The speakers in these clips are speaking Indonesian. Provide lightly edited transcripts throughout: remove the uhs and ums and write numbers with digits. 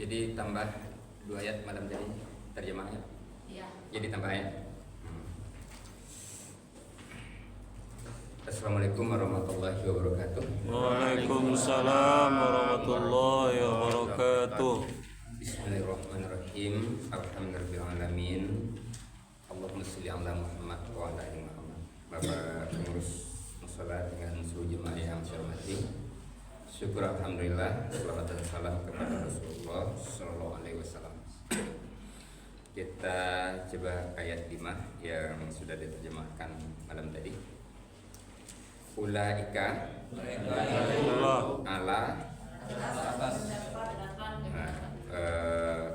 Jadi tambah 2 ayat malam tadi terjemahnya. Iya. Jadi tambah ayat. Assalamualaikum warahmatullahi wabarakatuh. Waalaikumsalam warahmatullahi wabarakatuh. Bismillahirrahmanirrahim. Alhamdulillahirrahmanirrahim. Allahumma sholli ala Muhammad wa ala ali Muhammad. Bapak pengurus mushola dengan seluruh jemaah yang saya hormati, syukur alhamdulillah, salawat dan salam kepada Rasulullah sallallahu alaihi wasallam. Kita coba ayat 5 yang sudah diterjemahkan malam tadi. Ulaika ala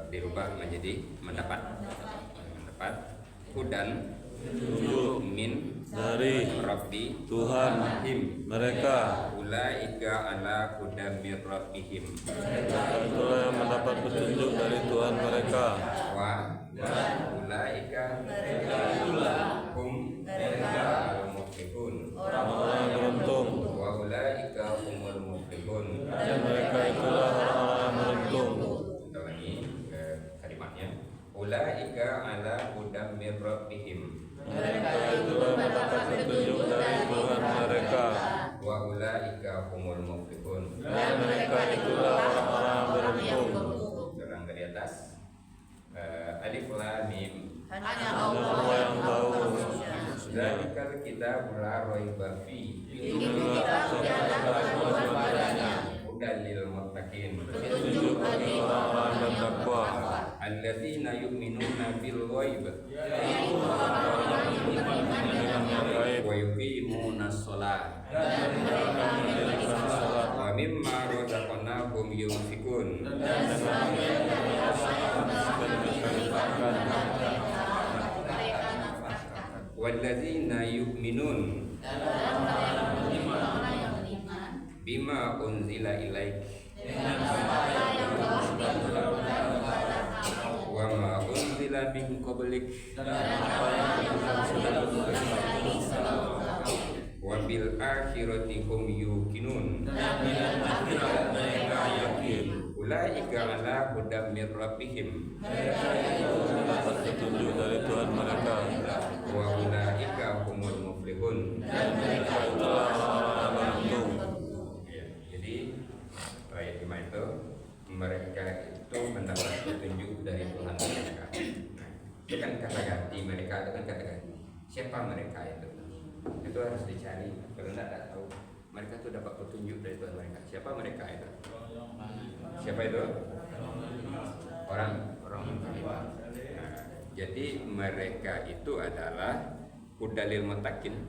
dirubah menjadi mendapat hudan min Dari rabbi Tuhan him. mereka, Ulaika ala hudan min rabbihim. itulah yang mendapat petunjuk dari Tuhan mereka. Wa ulaika hum al-muflihun. Orang-orang yang beruntung, Wa ulaika humul muflihun. dan mereka itulah orang-orang yang beruntung. Kita ulangi kalimatnya. Ulaika ala hudan min rabbihim. Mereka itulah yang mendapat petunjuk dari Tuhan mereka, Wa ulaika humul muflihun. dan mereka itulah orang-orang yang beruntung. Ulang dari atas. Alif lam mim. Hanya Allah yang tahu. Zalikal kitabul la raiba fi. Itulah kita keraguan padanya, Hudan lil muttaqin. petunjuk bagi orang-orang yang bertakwa, Alladzina yu'minuna bil ghaib dengan yang gaib, wa yuqimuna shalah dan mereka mendirikan salat, wa mimma razaqnahum yunfikun. dan dengan yang mereka infakkan. Walladzina yu'minun bima unzila ilaik wa ma unzila min qablik wa bil akhirati hum yuqinun. Mereka yakin Ulaika ala hudan min rabbihim mendapat petunjuk dari Tuhan mereka, wa ulaika humul muflihun. dan mereka itulah orang-orang yang beruntung. Ya, jadi ayat 5 itu mereka itu mendapat petunjuk dari Tuhan mereka. Nah, itu kan kata ganti, mereka itu kan kata ganti. Siapa mereka itu? Itu harus dicari. Kalau tidak tahu, mereka itu dapat petunjuk dari Tuhan mereka. Siapa mereka itu? Siapa itu? Orang beriman. Nah, jadi mereka itu adalah hudalil mutakin,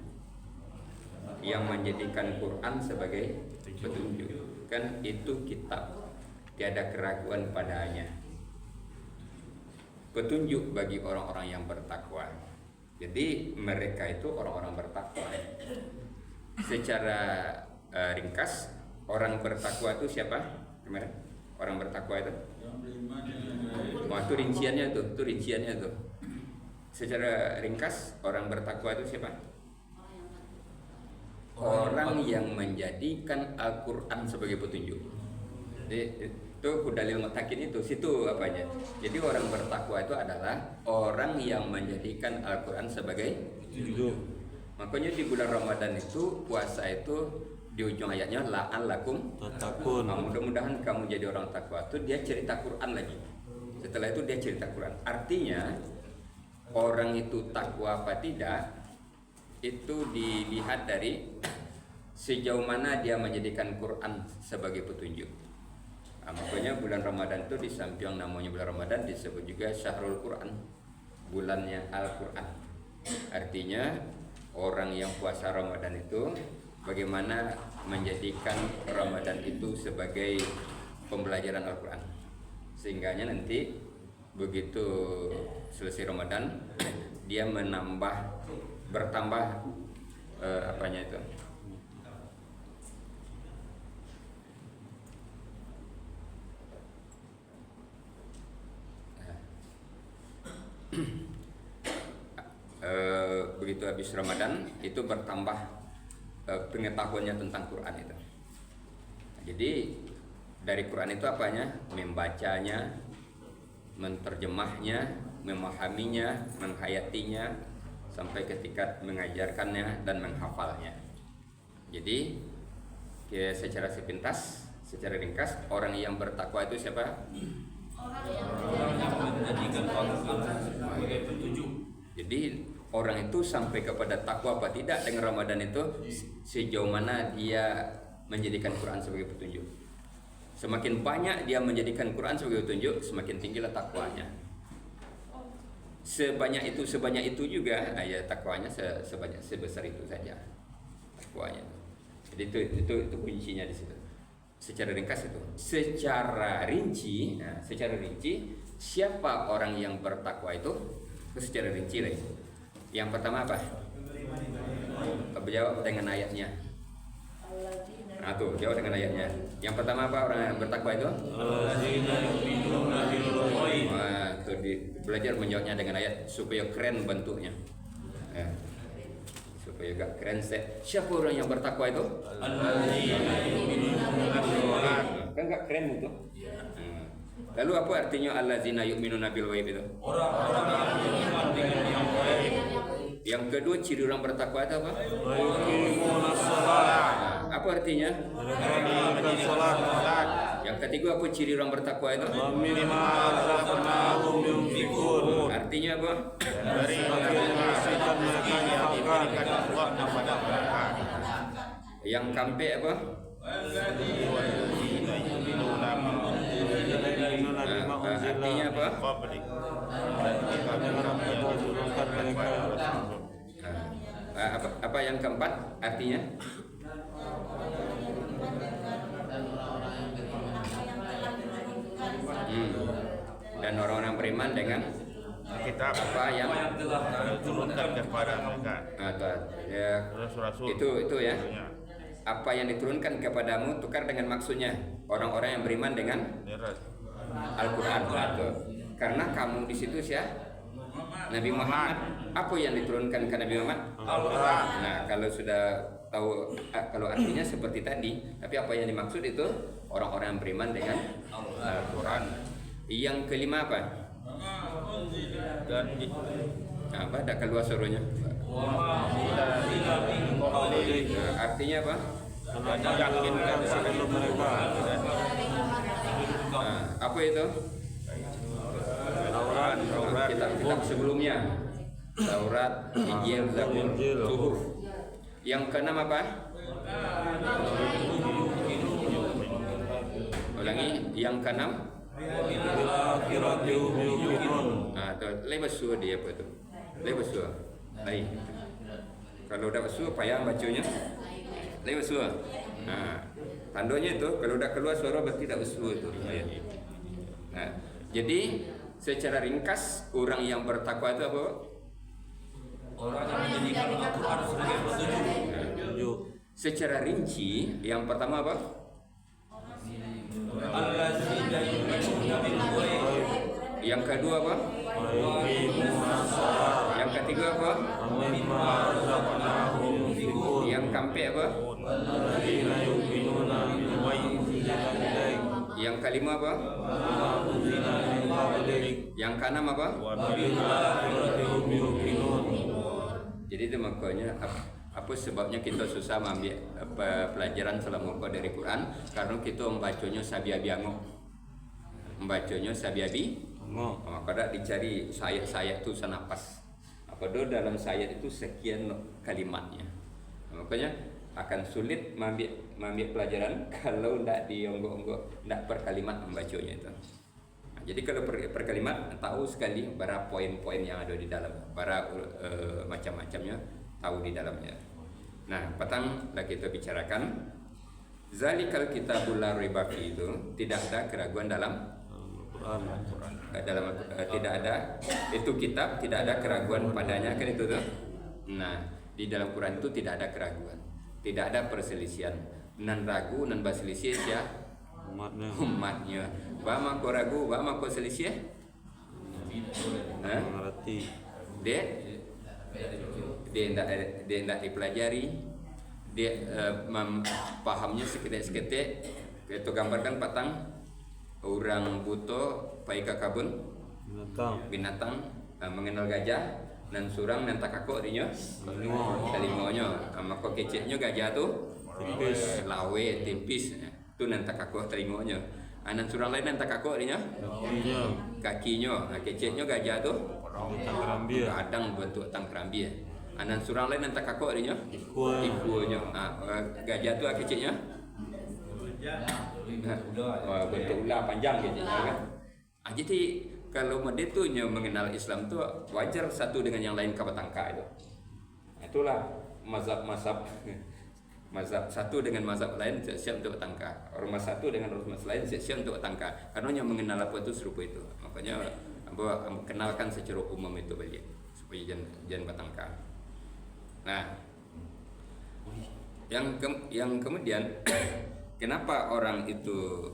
yang menjadikan Quran sebagai petunjuk. Kan itu kitab, tiada keraguan padanya, petunjuk bagi orang-orang yang bertakwa. Jadi mereka itu orang-orang bertakwa. Secara ringkas, orang bertakwa itu siapa? Kemarin orang bertakwa itu? Wah, itu rinciannya tuh. Secara ringkas, orang bertakwa itu siapa? Orang yang menjadikan Al-Quran sebagai petunjuk. Jadi itu hudalil mutakin itu, situ apanya. Jadi orang bertakwa itu adalah orang yang menjadikan Al-Quran sebagai Petunjuk. Makanya di bulan Ramadan itu puasa itu di ujung ayatnya la'allakum Tatakun. Nah, mudah-mudahan kamu jadi orang takwa. Itu dia cerita Quran lagi. Setelah itu dia cerita Quran. Artinya orang itu takwa apa tidak itu dilihat dari sejauh mana dia menjadikan Quran sebagai petunjuk. Nah, makanya bulan Ramadan itu di samping namanya bulan Ramadan disebut juga Syahrul Quran, bulannya Al-Quran. Artinya orang yang puasa Ramadan itu bagaimana menjadikan Ramadan itu sebagai pembelajaran Al-Quran, sehingganya nanti begitu selesai Ramadan dia bertambah apanya itu begitu habis Ramadan itu bertambah pengetahuannya tentang Quran itu. Jadi dari Quran itu apanya? Membacanya, menterjemahnya, memahaminya, menghayatinya, sampai ke tingkat mengajarkannya dan menghafalnya. Jadi secara sepintas, secara ringkas, orang yang bertakwa itu siapa? Orang yang menjadikan Al-Quran sebagai petunjuk. Jadi orang itu sampai kepada takwa apa tidak dengan Ramadan itu sejauh mana dia menjadikan Quran sebagai petunjuk. Semakin banyak dia menjadikan Quran sebagai petunjuk, semakin tinggilah takwanya. Sebanyak itu juga ya takwanya sebesar itu saja takwanya. Jadi itu kuncinya di situ. Secara ringkas itu. Secara rinci siapa orang yang bertakwa itu secara rinci lagi. Yang pertama apa? Jawab dengan ayatnya. Nah tuh, jawab dengan ayatnya. Yang pertama apa orang yang bertakwa itu? Alladzina yu'minuna bil ghaib. Wah, tuh belajar menjawabnya dengan ayat supaya keren bentuknya. Ya. Supaya gak keren siapa orang yang bertakwa itu? Alladzina yu'minuna bil ghaib. Kan gak keren itu? Lalu apa artinya alladzina yu'minuna bil ghaib itu? Orang-orang yang beriman dengan yang gaib. Yang kedua ciri orang bertakwa itu apa? Wa yuqimuna shalah. Apa artinya? Mereka menunaikan salat. Yang ketiga apa ciri orang bertakwa itu? Wa mimma razaqnahum yunfiqun. Artinya apa? Dari sebagian hasil mereka infakkan. Yang kampe apa? Artinya apa? Apa yang keempat artinya? Dan orang-orang beriman dengan kitab apa yang telah diturunkan kepada mereka. Itu ya. Apa yang diturunkan kepadamu tukar dengan maksudnya orang-orang yang beriman dengan Al-Quran. Karena kamu di situ Nabi Muhammad. Apa yang diturunkan ke Nabi Muhammad? Al-Quran. Nah, kalau sudah tahu kalau artinya seperti tadi, tapi apa yang dimaksud itu orang-orang yang beriman dengan Al-Quran. Yang kelima apa? Dan Apa? Dah keluar suruhnya. Artinya apa? Meyakinkan sebelum mereka. Apa itu? Taurat, Kitab sebelumnya. Taurat, Injil, Zabur, Suhuf. Yang keenam apa? Ulangi, yang keenam. bil akhirati hum yuqinun. Lepas suah dia apa tu? Lepas suah. Lain. Kalau dah suah payah bacanya. Lepas suah. Tandanya itu kalau dah keluar suara berarti dah suah itu ayat. Jadi secara ringkas orang yang bertakwa itu apa? Orang yang menjadikan Al-Quran sebagai petunjuk. Secara rinci yang pertama apa? Alladzina yu'minuna bil ghaib. Yang kedua apa? Wa yuqimuna shalah. Yang ketiga apa? Wa mimma razaqnahum yunfiqun. Yang keempat apa? Alladzina yu'minuna bil ghaib. Yang kelima apa? Alladzina min qablik. Yang keenam apa? Wa bil akhirati hum yuqinun. Jadi itu makanya apa sebabnya kita susah mengambil pelajaran selama dari Quran karena kita membacanya sabi-abiango. Membacanya sabi-abi. Kadang dicari sayat-sayat itu senapas. Padahal dalam sayat itu sekian kalimatnya. Makanya akan sulit mengambil pelajaran kalau tidak dionggok-onggok, tidak per kalimat membacanya itu. Jadi kalau per kalimat tahu sekali berapa poin-poin yang ada di dalam, berapa macam-macamnya tahu di dalamnya. Nah, petang dah kita bicarakan zalikal kitabul la raiba fi itu tidak ada keraguan dalam tidak ada itu kitab tidak ada keraguan padanya kan itu tuh. Nah, di dalam Quran itu tidak ada keraguan, tidak ada perselisihan, nan ragu nan berselisih umatnya. Bama ko ragu, bama ko selisih? Mengerti. Dia tidak dipelajari, dia pahamnya seketik-seketik, Itu gambarkan patang orang buto pai ke kabun binatang mengenal gajah nan surang nan takako dinya kalingonyo maka keceknya gajah tuh Tipis. lawe tipis tu nan takako telingonyo nan surang lain nan takako dinya kakinya keceknya gajah tuh Tangkerambia. kadang bentuk tangkerambi nan surang lain nan takako dinya Ikua. ikunya gajah tu keceknya wah, bentuk ular panjang gitu kan. Jadi kalau mereka tu mengenal Islam tu wajar satu dengan yang lain kabatangka itu. Itulah mazhab satu dengan mazhab lain siap untuk bertangka. Ormas satu dengan ormas lain siap untuk bertangka. Karena yang mengenal apa itu serupa itu. Makanya kenalkan secara umum itu balik supaya jangan bertangka. Nah, yang kemudian kenapa orang itu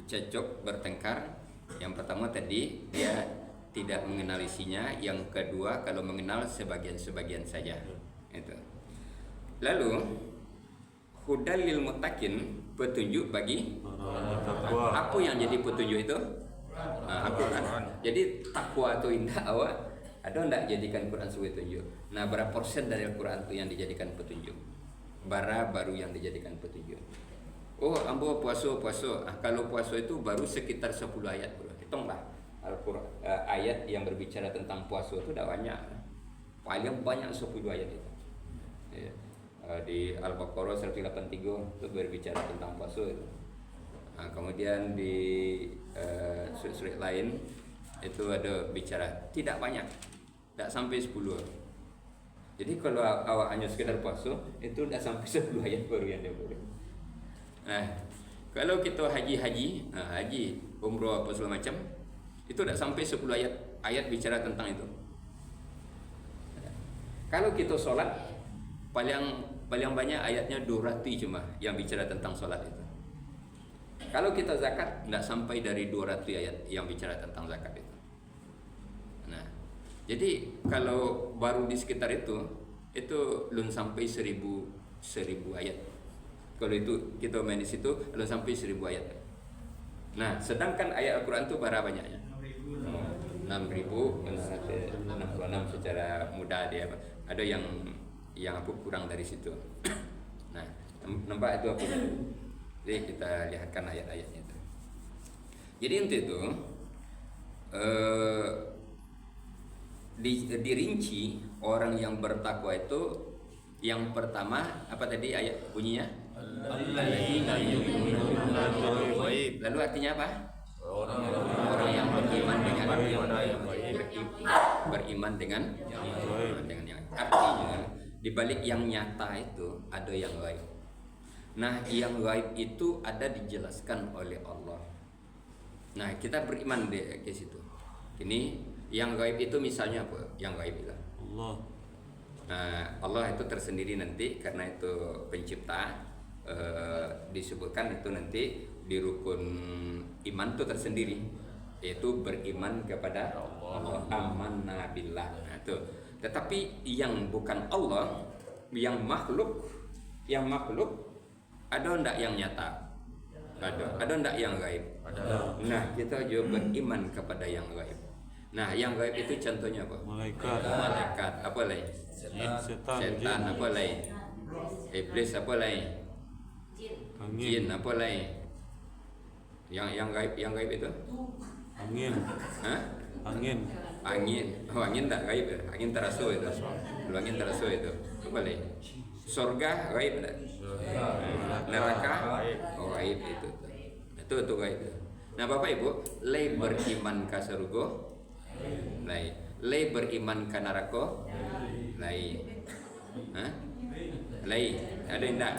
cekcok bertengkar? Yang pertama tadi dia tidak mengenal isinya, yang kedua kalau mengenal sebagian-sebagian saja. Itu. Lalu hudal lil muttaqin, petunjuk bagi Takwa. apa yang jadi petunjuk itu? Al-Quran. Jadi takwa itu indah awak ada enggak jadikan Quran sebagai petunjuk? Nah, berapa persen dari Al-Quran itu yang dijadikan petunjuk? Baru yang dijadikan petunjuk. Oh, ambo puasa. Kalau puasa itu baru sekitar 10 ayat, bro. Hitunglah Al-Quran ayat yang berbicara tentang puasa itu dah banyak. Paling banyak 10 ayat itu. Ya. Di Al-Baqarah 183 itu berbicara tentang puasa itu. Nah, kemudian di surat-surat lain itu ada bicara tidak banyak, tidak sampai 10. Jadi kalau awak hanya sekedar puasa itu tidak sampai 10 ayat baru yang dia boleh. Nah, kalau kita haji, umroh apa segala macam, itu tidak sampai 10 ayat bicara tentang itu. Kalau kita solat, paling banyak ayatnya 200 cuma yang bicara tentang solat itu. Kalau kita zakat, tidak sampai dari 200 ayat yang bicara tentang zakat itu. Nah, jadi kalau baru di sekitar itu belum sampai 1000 ayat. Kalau itu kita main di situ belum sampai 1000 ayat. Nah, sedangkan ayat Al-Quran itu berapa banyaknya? 6.666 secara mudah dia. Ada yang aku kurang dari situ. Nah, nampak itu apa? Jadi kita lihatkan ayat-ayatnya itu. Jadi inti itu dirinci orang yang bertakwa itu yang pertama apa tadi ayat bunyinya? Lalu artinya apa? Orang yang beriman dengan yang artinya di balik yang nyata itu ada yang gaib. Nah, yang gaib itu ada dijelaskan oleh Allah. Nah, kita beriman ke situ. Ini yang gaib itu misalnya apa? Yang gaib itu Allah. Nah, Allah itu tersendiri nanti karena itu pencipta. Disebutkan itu nanti di rukun iman itu tersendiri, yaitu beriman kepada Allah. Amanna billah. Nah, itu. Tetapi yang bukan Allah, yang makhluk ada enggak yang nyata? Ada enggak yang gaib? Ada. Nah, kita juga beriman kepada yang gaib. Nah, yang gaib itu contohnya apa? Malaikat, apa lain? Setan, apa lain? Iblis, apa lain? Jin, apa lain? Yang gaib itu? Angin. Hah? Angin. Oh, angin tak gaib ya? Angin terasa itu. Kalau angin terasa itu. Apa lain? Surga gaib tak? Neraka gaib itu. Itu gaib. Nah, Bapak Ibu, lay beriman ke surga, lay beriman ke neraka, lay ada enggak?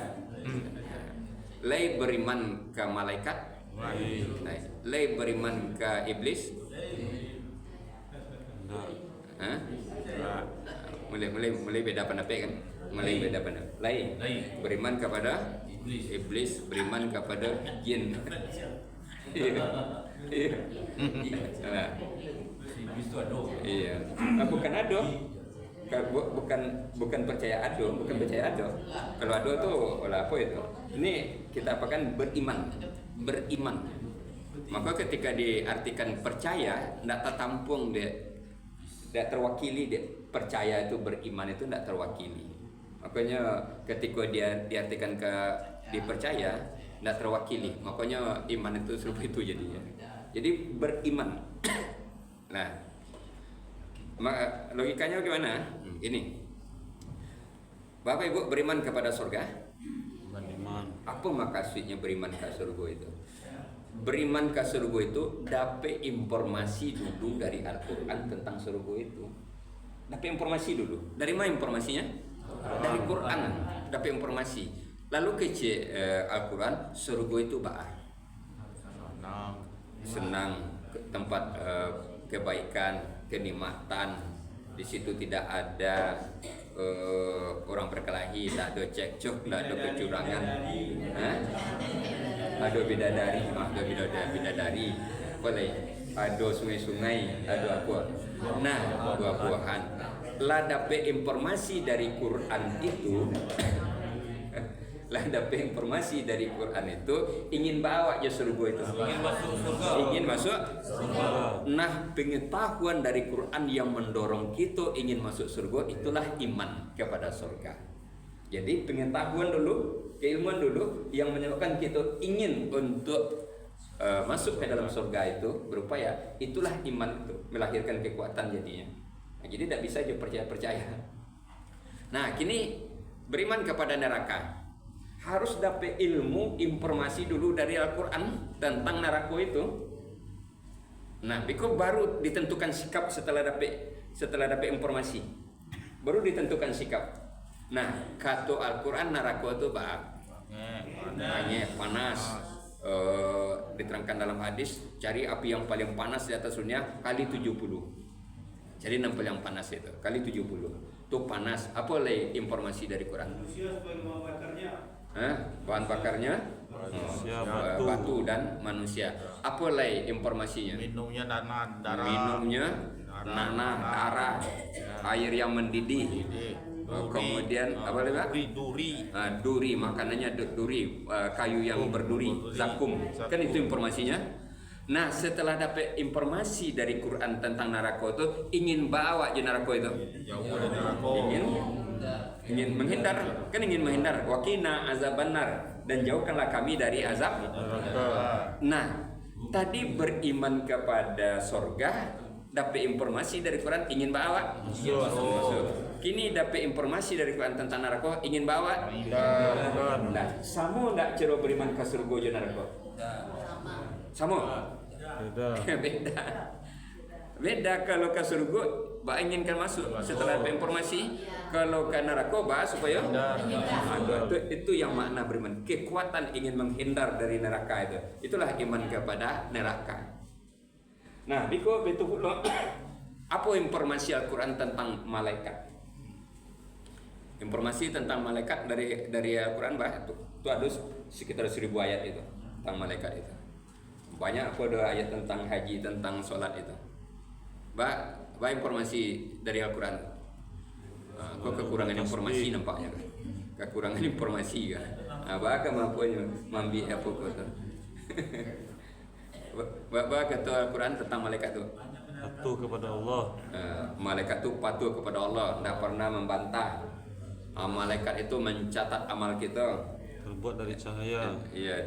Lay beriman ke malaikat, lay beriman ke iblis. Mulai beda pendapat kan? Mulai beda pendapat. Lay beriman kepada iblis, beriman kepada jin. Iya. Bukan ado. bukan percaya ado, bukan percaya ado. Kalau ado tuh olah apa itu? Ini kita apakan beriman. Maka ketika diartikan percaya, tidak tertampung dia, tidak terwakili dia. Percaya itu beriman itu tidak terwakili. Makanya ketika dia diartikan ke dipercaya, tidak terwakili. Makanya iman itu serupa itu jadinya. Jadi beriman. Nah, logikanya bagaimana? Ini, Bapak Ibu beriman kepada surga. Beriman. Apa maksudnya beriman ke surga itu? Beriman ke surga itu dapat informasi dulu dari Al-Quran tentang surga itu. Dapat informasi dulu. Dari mana informasinya? Dari Quran. Dapat informasi. Lalu kece Al-Quran, surga itu baik, senang, tempat kebaikan, kenikmatan. Di situ tidak ada orang berkelahi, tak ada cekcok, tak ada kecurangan, ada bidadari, boleh, ada sungai-sungai, ada apa? Nah, buah-buahan. Lah dapat informasi dari Quran itu. Lah dapat informasi dari Quran itu ingin bawa je surga itu. Ingin masuk surga. Nah, pengetahuan dari Quran yang mendorong kita ingin masuk surga itulah iman kepada surga. Jadi pengetahuan dulu, keilmuan dulu yang menyebabkan kita ingin untuk masuk ke dalam surga itu berupaya, itulah iman itu melahirkan kekuatan jadinya. Nah, jadi tidak bisa je percaya. Nah, kini beriman kepada neraka. Harus dapat ilmu, informasi dulu dari Al-Quran tentang neraka itu. Nah, biko baru ditentukan sikap setelah dapat informasi. Baru ditentukan sikap. Nah, kata Al-Quran neraka itu panas. Diterangkan dalam hadis, cari api yang paling panas di atas dunia kali 70. Jadi nampil yang panas itu kali 70. Itu panas. Apa lagi informasi dari Quran? Manusia sebagai bahan bakarnya. Bahan bakarnya Manusia, batu dan manusia. Apa lagi informasinya? Minumnya darah. Minumnya nanah, darah, air yang mendidih. Kemudian apa lagi? Duri, makanannya duri, kayu yang berduri, zakum. Kan itu informasinya. Nah, setelah dapat informasi dari Quran tentang neraka itu, ingin bawa je neraka itu. Ingin menghindar, wakina azabannar, dan jauhkanlah kami dari azab. Nah, tadi beriman kepada surga, dapat informasi dari Quran ingin bawa masuk. Kini dapat informasi dari Quran tentang neraka ingin bawa. Nah, sama enggak cara beriman ke surga je neraka? Sama. Beda kalau ke surga ba inginkan masuk setelah dapat informasi. Kalau ke neraka ba supaya itu yang makna beriman, kekuatan ingin menghindar dari neraka itu. Itulah iman kepada neraka. Nah, biko betul pula apa informasi Al-Quran tentang malaikat? Informasi tentang malaikat dari Al-Quran itu ada sekitar 1000 ayat itu tentang malaikat itu. Banyak ada ayat tentang haji, tentang sholat itu. Informasi dari Al-Quran. Kok kekurangan informasi nampaknya kan? Kekurangan informasi kan? Bahkan mampunya mambi apa kata? Kata Al-Quran tentang malaikat itu. Patuh kepada Allah. Malaikat itu patuh kepada Allah, tidak pernah membantah. Malaikat itu mencatat amal kita. Terbuat dari cahaya. Iya,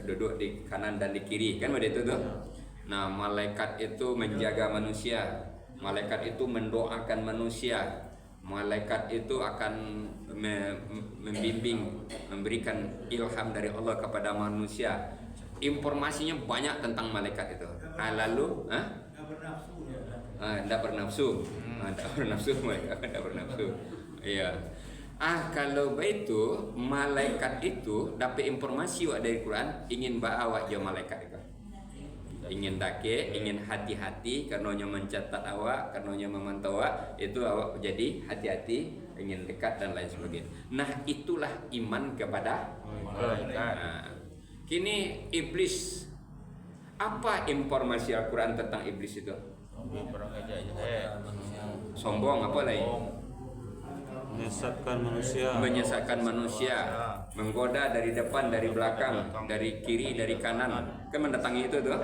duduk di kanan dan di kiri, kan begitu tuh. Nah, malaikat itu menjaga manusia. Malaikat itu mendoakan manusia. Malaikat itu akan membimbing, memberikan ilham dari Allah kepada manusia. Informasinya banyak tentang malaikat itu. Lalu, tidak bernafsu. Malaikat tidak bernafsu. Iya. Kalau begitu, malaikat itu dapat informasi dari Quran, ingin bawa je malaikat itu. Ingin dake, ingin hati-hati, karenanya mencatat awak, karenanya memantau awak, itu awak jadi hati-hati, ingin dekat dan lain sebagainya. Nah, itulah iman kepada malaikat. Kini iblis, apa informasi Al-Quran tentang iblis itu? Ambil barang aja. sombong apa lagi? Menyesatkan manusia. Menyesatkan manusia, menggoda dari depan, dari belakang, dari kiri, dari kanan, kan mendatangi itu tuh.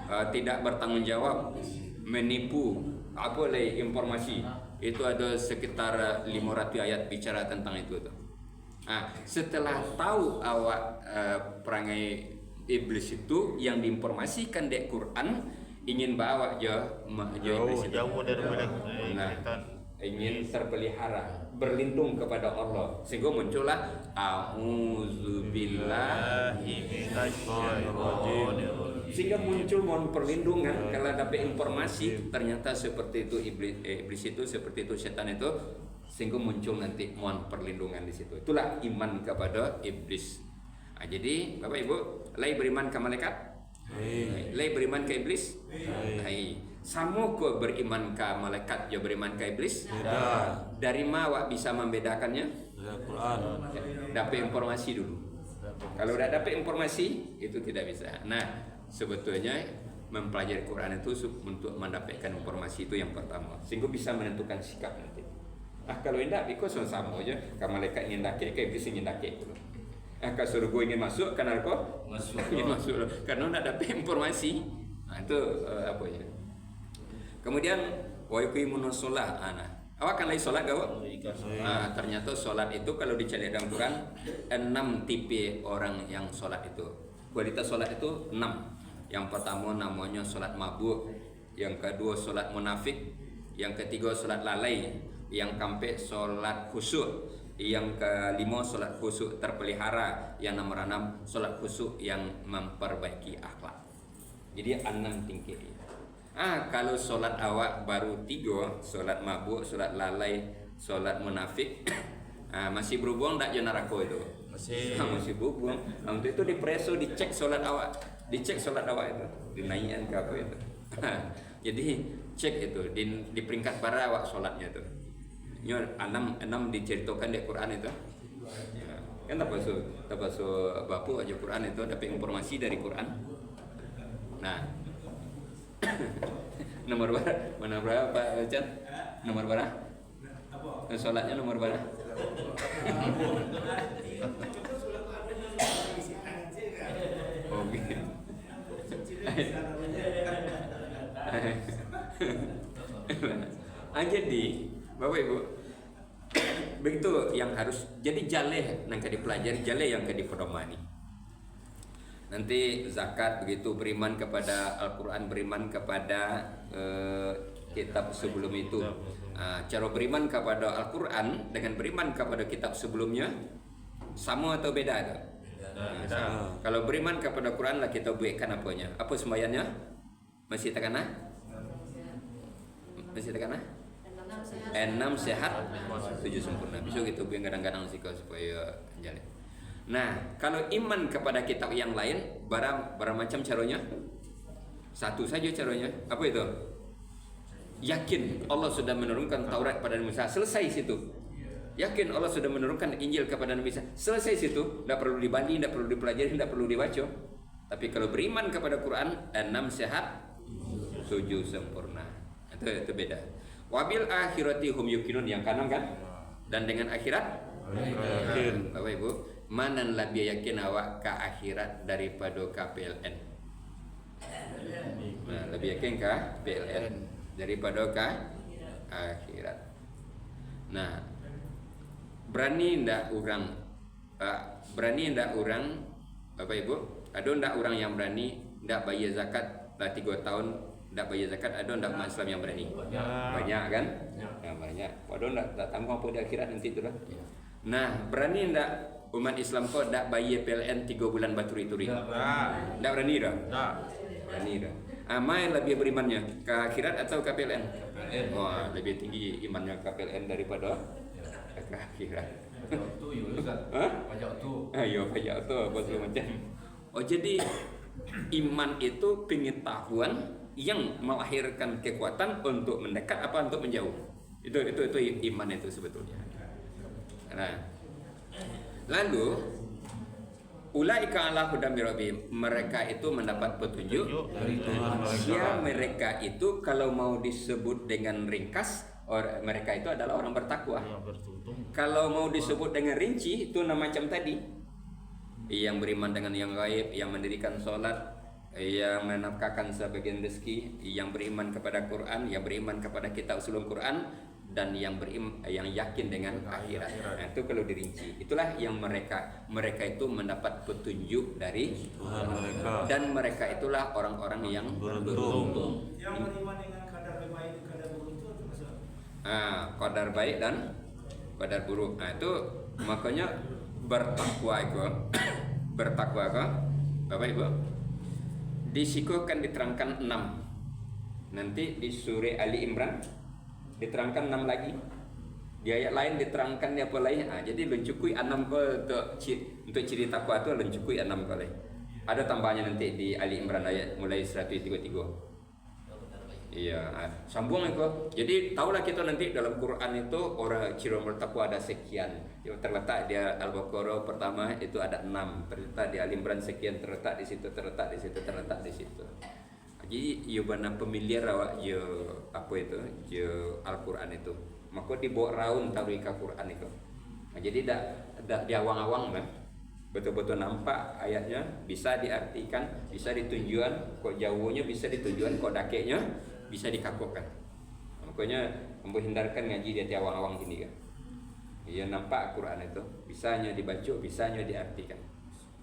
Tidak bertanggung jawab, menipu, apa lagi informasi. Itu ada sekitar 500 ayat bicara tentang itu tuh. Setelah tahu awak perangai iblis itu yang diinformasikan di Quran, ingin bawa iblis itu. Jauh daripada Nah, syaitan. ingin terpelihara, berlindung kepada Allah, sehingga muncullah a'udzubillahi, sehingga muncul mohon perlindungan kalau dapat informasi ternyata seperti itu iblis itu, seperti itu setan itu, sehingga muncul nanti mohon perlindungan di situ. Itulah iman kepada iblis. Jadi Bapak Ibu, lagi beriman ke malaikat, lagi beriman ke iblis, sama kok beriman ke malaikat juga beriman ke iblis. Dari mana awak bisa membedakannya? Dari Quran. Dapat informasi dulu. Kalau udah dapat informasi itu tidak bisa. Nah, sebetulnya mempelajari Quran itu untuk mendapatkan informasi itu yang pertama, sehingga bisa menentukan sikap nanti. Kalau tidak, because sama aja. Kalau malaikat ingin daki, ke iblis ingin daki. Kalau surga ingin masuk, karena kok ingin masuk, karena tidak dapat informasi. Itu apa ya? Kemudian wa yuqimunus shalah. Awak kan lagi sholat gak? Ternyata sholat itu kalau dicari dalam Quran 6 tipe orang yang sholat itu. Kualitas sholat itu 6. Yang pertama namanya sholat mabuk, yang kedua sholat munafik, yang ketiga sholat lalai, yang keempat sholat khusyuk, yang kelima sholat khusyuk terpelihara, yang nomor 6 sholat khusyuk yang memperbaiki akhlak. Jadi 6 tingkat. Kalau sholat awak baru 3, sholat mabuk, sholat lalai, sholat munafik, masih berhubung tak je neraka itu? Masih berhubung. Untuk itu dipreso, dicek sholat awak, itu, dinaikkan ke apa itu. Jadi cek itu di peringkat bara awak sholatnya itu. Ini 6 diceritakan di Quran itu. Kan tak pasal bapu aja Quran itu dapat informasi dari Quran. Nah. Nomor berapa Pak Chan? Nomor berapa? Sholatnya nomor berapa? Oh gitu. Jadi Bapak Ibu, begitu yang harus jadi jaleh yang dipelajari, jaleh yang dipedomani. Nanti zakat begitu, beriman kepada Al-Quran, beriman kepada kitab sebelum itu. Cara beriman kepada Al-Quran dengan beriman kepada kitab sebelumnya sama atau beda? Kalau beriman kepada Quran lah kita buatkan apanya? Apa sembahyangnya? Masih tekana? Masih tekana? 6 sehat, 7 sempurna. Besok gitu yang kadang-kadang sih supaya jalan. Nah, kalau iman kepada kitab yang lain, berapa macam caranya? Satu saja caranya. Apa itu? Yakin Allah sudah menurunkan Taurat pada Nabi Musa. Selesai situ. Yakin Allah sudah menurunkan Injil kepada Nabi Musa. Selesai situ. Tidak perlu dibanding, tidak perlu dipelajari, tidak perlu dibaca. Tapi kalau beriman kepada Quran, 6 sehat, 7 sempurna. Itu beda. Wabil akhirati hum yuqinun, yang kanan kan? Dan dengan akhirat? Yakin. Bapak Ibu, mana lebih yakin awak ke akhirat daripada ke PLN? Nah, lebih yakin ke PLN daripada ke akhirat. Nah, berani ndak orang Bapak Ibu, ada ndak orang yang berani ndak bayar zakat dah 3 tahun ndak bayar zakat? Ada ndak umat Islam yang berani? Banyak kan? Ya, banyak. Waduh ndak tanggung apa di akhirat nanti itu lah. Nah, berani ndak umat Islam kok ndak bayar PLN 3 bulan baturi-turi? Ndak berani dah? Berani dah. Amai lebih berimannya ke akhirat atau ke PLN? Wah, lebih tinggi imannya ke PLN daripada ke akhirat. Pajak tu. Pajak tu apa segala macam. Oh, jadi iman itu pengetahuan yang melahirkan kekuatan untuk mendekat apa untuk menjauh. Itu iman itu sebetulnya. Nah, lalu Ulaika ala hudam min rabbihim, mereka itu mendapat petunjuk dari Tuhan ya. mereka. Mereka itu kalau mau disebut dengan ringkas, mereka itu adalah orang bertakwa. Yang bertuntung. Kalau mau disebut dengan rinci, itu macam tadi, yang beriman dengan yang gaib, yang mendirikan sholat, yang menafkahkan sebagian rezeki, yang beriman kepada Quran, yang beriman kepada kitab usulul Quran, dan yang yakin dengan akhirat. Nah, itu kalau dirinci, itulah yang mereka itu mendapat petunjuk dari Tuhan mereka. dan mereka itulah orang-orang yang beruntung. Yang beriman dengan kadar baik dan kadar buruk itu maksudnya. Qadar baik dan qadar buruk. Nah, itu makanya bertakwa itu bertakwa kok Bapak Ibu di siku kan diterangkan 6. Nanti di surah Ali Imran diterangkan 6 lagi. Di ayat lain diterangkan apa lain. Jadi lencukui 6 untuk ciri takwa itu lencukui 6 kali. Ada tambahnya nanti di Ali Imran ayat mulai 133. Iya, sambung itu. Jadi tahulah kita nanti dalam Quran itu orang ciri bertakwa ada sekian. Terletak di Al-Baqarah pertama itu ada 6. Terletak di Ali Imran sekian, terletak di situ, terletak di situ, terletak di situ. Jadi yo bana pemiliar awak yo apa itu yo Al-Quran itu. Maka dibawa raun tarika Quran itu. Nah, jadi dak diawang-awang kan. Betul-betul nampak ayatnya, bisa diartikan, bisa ditunjuan, kok jauhnya bisa ditunjuan, kok dakeknya bisa dikakukkan. Makanya ambo hindarkan ngaji dia tiawang-awang gini kan. Iya nampak Quran itu, bisanya dibaca, bisanya diartikan.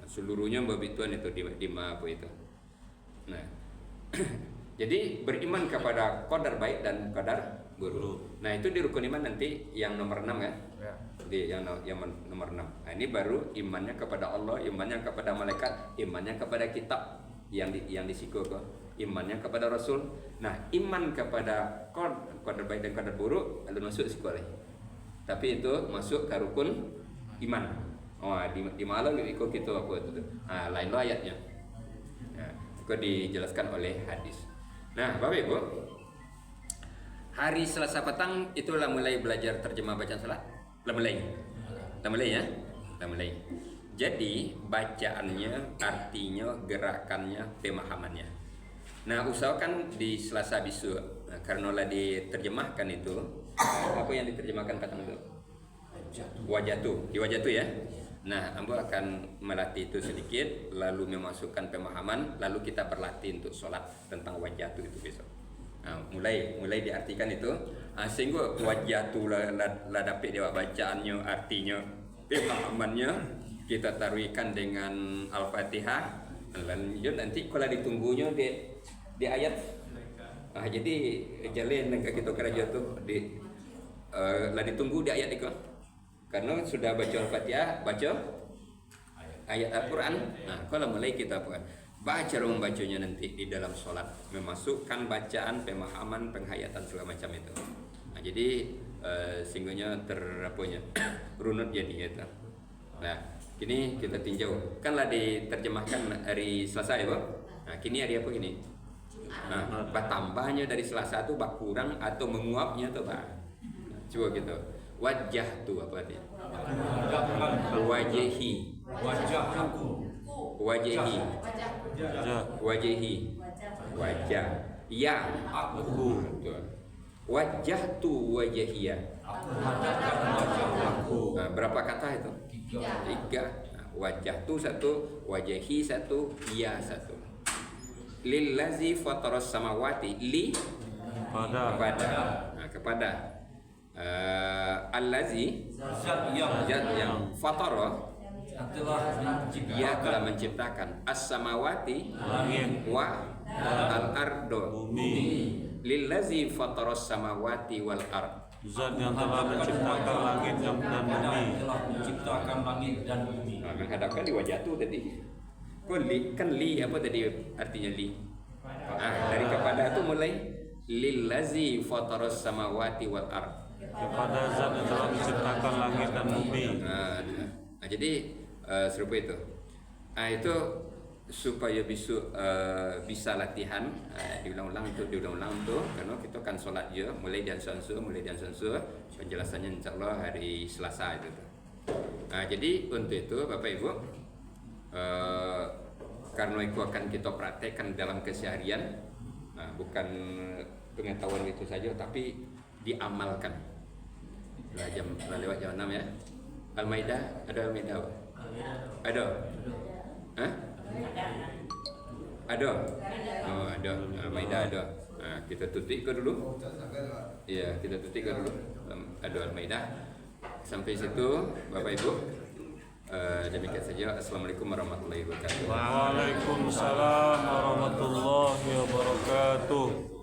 Nah, seluruhnya babituan itu di apa itu. Nah, jadi beriman kepada qadar baik dan qadar buruk. Nah, itu di rukun iman nanti yang nomor 6 kan? Ya. Di yang nomor 6. Nah, ini baru imannya kepada Allah, imannya kepada malaikat, imannya kepada kitab yang disiku kok. Imannya kepada Rasul. Nah, iman kepada qadar baik dan qadar buruk lalu masuk siku lagi. Tapi itu masuk ke rukun iman. Oh, di malam ikut kita apa itu. Lain lo ayatnya. Nah, itu dijelaskan oleh hadis. Nah, Bapak Ibu, hari Selasa petang itulah mulai belajar terjemah bacaan salat. Lah mulai ya. Lah mulai. Jadi bacaannya, artinya, gerakannya, pemahamannya. Nah, usahakan di Selasa besok. Nah, karena lah diterjemahkan itu, apa yang diterjemahkan petang itu? Wajatu. Di wajatu ya. Nah, ambo akan melatih itu sedikit, lalu memasukkan pemahaman, lalu kita berlatih untuk sholat tentang wajatu itu besok. Nah, mulai diartikan itu, sehingga wajatu lah dapat dia bacaannya, artinya, pemahamannya, kita taruhkan dengan Al-Fatihah. Lanjut nanti kalau ditunggunya di ayat. Jadi jalan kita kerja tuh lah ditunggu di ayat itu. Karena sudah baca Al-Fatihah, baca ayat Al-Quran. Nah, kalau mulai kita baca membacanya nanti di dalam sholat, memasukkan bacaan, pemahaman, penghayatan segala macam itu. Nah, jadi singgahnya runut jadi gitu. Nah, kini kita tinjau. Kanlah diterjemahkan hari Selasa ya, Pak. Nah, kini hari apa ini? Nah, tambahnya dari Selasa itu bak kurang atau menguapnya tuh, Pak. Nah, coba gitu. Wajah tu apa dia? Wajahi. Wajahi. Wajah. Ya. Aku. Wajah tu wajahia. Nah, berapa kata itu? 3. Nah, wajah tu 1, wajahi 1, ya 1. Lillazi fataras samawati li kepada allazi zat yang fatara dia telah menciptakan as-samawati Langit. wa al-ardo Bumi. lillazi fataras samawati wal ard. Zat yang telah menciptakan langit dan bumi. Telah menciptakan langit dan bumi. Nah, menghadapkan di wajah tu tadi. Kan li apa tadi artinya li? Dari kepada itu mulai lillazi fataras samawati wal ard. Kepada zat yang telah menciptakan langit dan bumi. Nah, jadi serupa itu. Nah, itu supaya bisa latihan diulang-ulang tuh karena kita kan sholat je mulai dan sansu penjelasannya insyaallah hari Selasa itu. Nah, jadi untuk itu Bapak Ibu karena itu akan kita praktekkan dalam keseharian, bukan pengetahuan itu saja, tapi diamalkan. Sudah lewat jam 6 ya. Al-Maidah, ada Al-Maidah? Ada? Hah? Ada? Oh, ada. Al-Maidah ada. Kita tutup ke dulu. Iya, kita tutup ke dulu. Ada Al-Maidah. Sampai situ, Bapak Ibu. Demikian saja. Assalamualaikum warahmatullahi wabarakatuh. Waalaikumsalam warahmatullahi wabarakatuh.